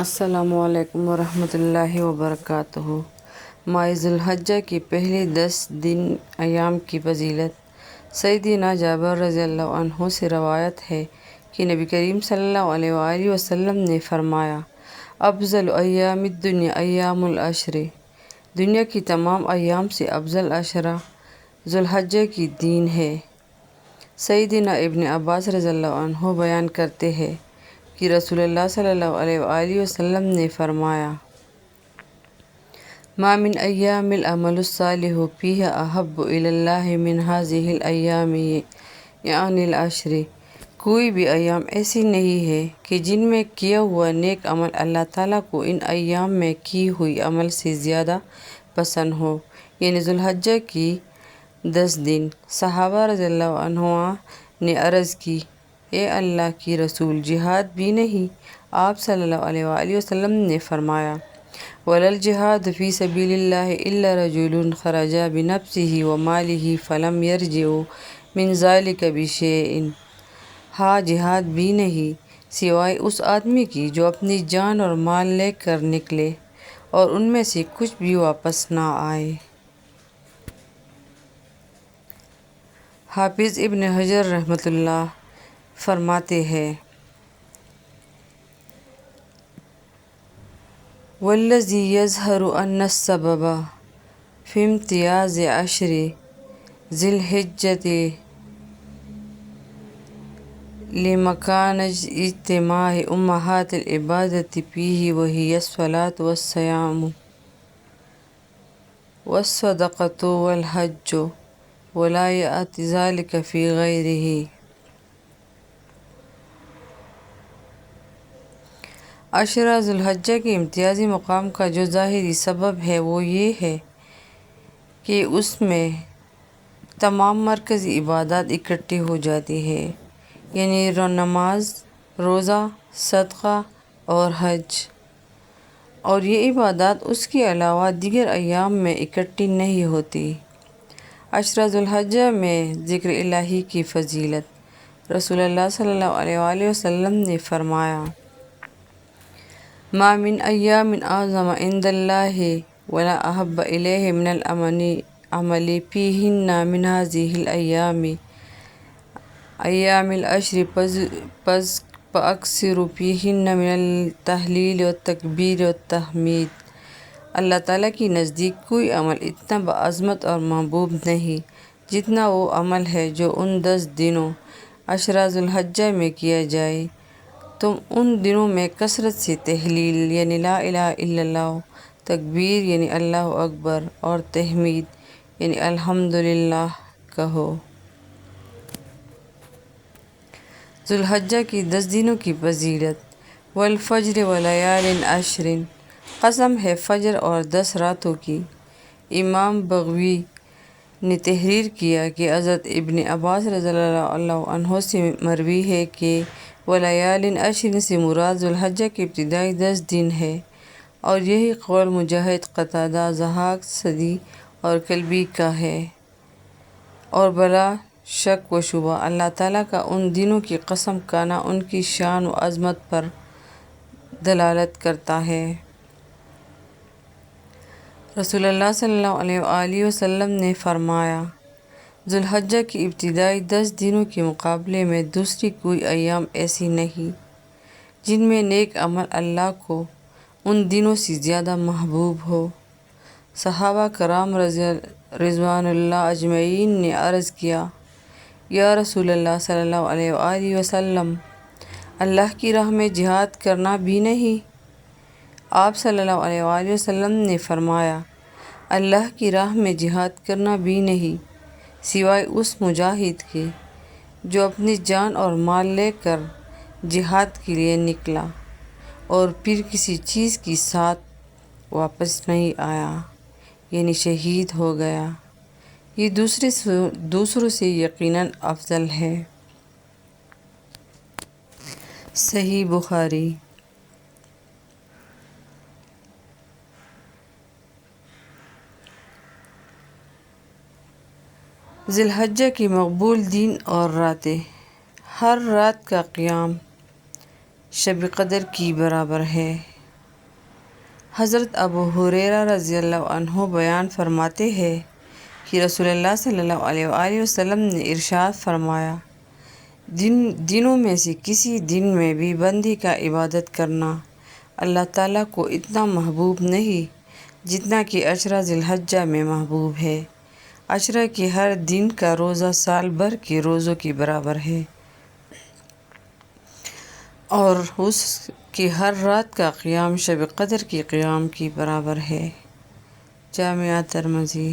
السلام علیکم ورحمۃ اللہ وبرکاتہ۔ ماہ ذی الحجہ کی پہلے 10 دن ایام کی فضیلت۔ سیدنا جابر رضی اللہ عنہ سے روایت ہے کہ نبی کریم صلی اللہ علیہ وآلہ وسلم نے فرمایا، افضل ایام الدنیا ایام العشر، دنیا کی تمام ایام سے افضل عشرہ ذی الحجہ کی دن ہے۔ سیدنا ابن عباس رضی اللہ عنہ بیان کرتے ہیں کہ رسول اللہ صلی اللہ علیہ وآلہ وسلم نے فرمایا، ما من ایام العمل الصالح فیہا احب الی اللہ من ہذہ الایام یعنی العشر، کوئی بھی ایام ایسی نہیں ہے کہ جن میں کیا ہوا نیک عمل اللہ تعالیٰ کو ان ایام میں کی ہوئی عمل سے زیادہ پسند ہو، یعنی ذی الحجہ کی 10 دن۔ صحابہ رضی اللہ عنہم نے عرض کی، اے اللہ کے رسول، جہاد بھی نہیں؟ آپ صلی اللہ علیہ وآلہ وسلم نے فرمایا، ولا الجہاد فی سبیل اللہ الا رجل خرج بنفسہ ومالہ فلم یرجع من ذلک بشیء، ہاں جہاد بھی نہیں سوائے اس آدمی کی جو اپنی جان اور مال لے کر نکلے اور ان میں سے کچھ بھی واپس نہ آئے۔ حافظ ابن حجر رحمۃ اللہ فرماتے ہیں، والذی یظہر ان السبب فی امتیاز عشر ذی الحجۃ لمکانۃ اجتماع امہات العبادۃ فیہ وہی الصلاۃ والصیام والصدقۃ والحج ولا یأتی ذلک فی غیرہ۔ عشرہ ذی الحجہ کے امتیازی مقام کا جو ظاہری سبب ہے وہ یہ ہے کہ اس میں تمام مرکزی عبادات اکٹھی ہو جاتی ہیں، یعنی نماز، روزہ، صدقہ اور حج، اور یہ عبادات اس کے علاوہ دیگر ایام میں اکٹھی نہیں ہوتی۔ عشرہ ذی الحجہ میں ذکر الہی کی فضیلت۔ رسول اللہ صلی اللہ علیہ وآلہ وسلم نے فرمایا، ما من ایام اعظم عند اللہ ولا احب الیہ من العمل فیہن من ہذہ الایام ایام العشر فاکثروا فیہن من التہلیل والتکبیر والتحمید۔ اللہ تعالیٰ کے نزدیک کوئی عمل اتنا بعظمت اور محبوب نہیں جتنا وہ عمل ہے جو ان 10 دنوں عشرہ ذی الحجہ میں کیا جائے۔ تم ان دنوں میں کثرت سے تہلیل یعنی لا الہ الا اللہ، تکبیر یعنی اللہ اکبر، اور تحمید یعنی الحمدللہ کہو۔ ذی الحجہ کی 10 دنوں کی فضیلت۔ والفجر ولیال عشر، قسم ہے فجر اور 10 راتوں کی۔ امام بغوی نے تحریر کیا کہ حضرت ابن عباس رضی اللہ عنہ سے مروی ہے کہ ولیال عشر سے مراد ذی الحجہ کے ابتدائی 10 دن ہے، اور یہی قول مجاہد، قتادہ، ضحاک، سدی اور کلبی کا ہے، اور بلا شک و شبہ اللہ تعالیٰ کا ان دنوں کی قسم کھانا ان کی شان و عظمت پر دلالت کرتا ہے۔ رسول اللہ صلی اللہ علیہ وآلہ وسلم نے فرمایا، ذی الحجہ کی ابتدائی 10 دنوں کے مقابلے میں دوسری کوئی ایام ایسی نہیں جن میں نیک عمل اللہ کو ان دنوں سے زیادہ محبوب ہو۔ صحابہ کرام رضوان اللہ اجمعین نے عرض کیا، یا رسول اللہ صلی اللہ علیہ وآلہ وسلم، اللہ کی راہ میں جہاد کرنا بھی نہیں؟ آپ صلی اللہ علیہ وآلہ وسلم نے فرمایا، اللہ کی راہ میں جہاد کرنا بھی نہیں سوائے اس مجاہد کے جو اپنی جان اور مال لے کر جہاد کے لیے نکلا اور پھر کسی چیز کے ساتھ واپس نہیں آیا، یعنی شہید ہو گیا۔ یہ دوسروں سے یقیناً افضل ہے۔ صحیح بخاری۔ ذی الحجہ کی مقبول دن اور راتیں۔ ہر رات کا قیام شب قدر کی برابر ہے۔ حضرت ابو ہریرہ رضی اللہ عنہ بیان فرماتے ہیں کہ رسول اللہ صلی اللہ علیہ وآلہ وسلم نے ارشاد فرمایا، دنوں میں سے کسی دن میں بھی بندی کا عبادت کرنا اللہ تعالیٰ کو اتنا محبوب نہیں جتنا کہ عشرہ ذی الحجہ میں محبوب ہے۔ عشرہ کے ہر دن کا روزہ سال بھر کے روزوں کے برابر ہے، اور اس کی ہر رات کا قیام شب قدر کے قیام کے برابر ہے۔ جامعہ ترمذی۔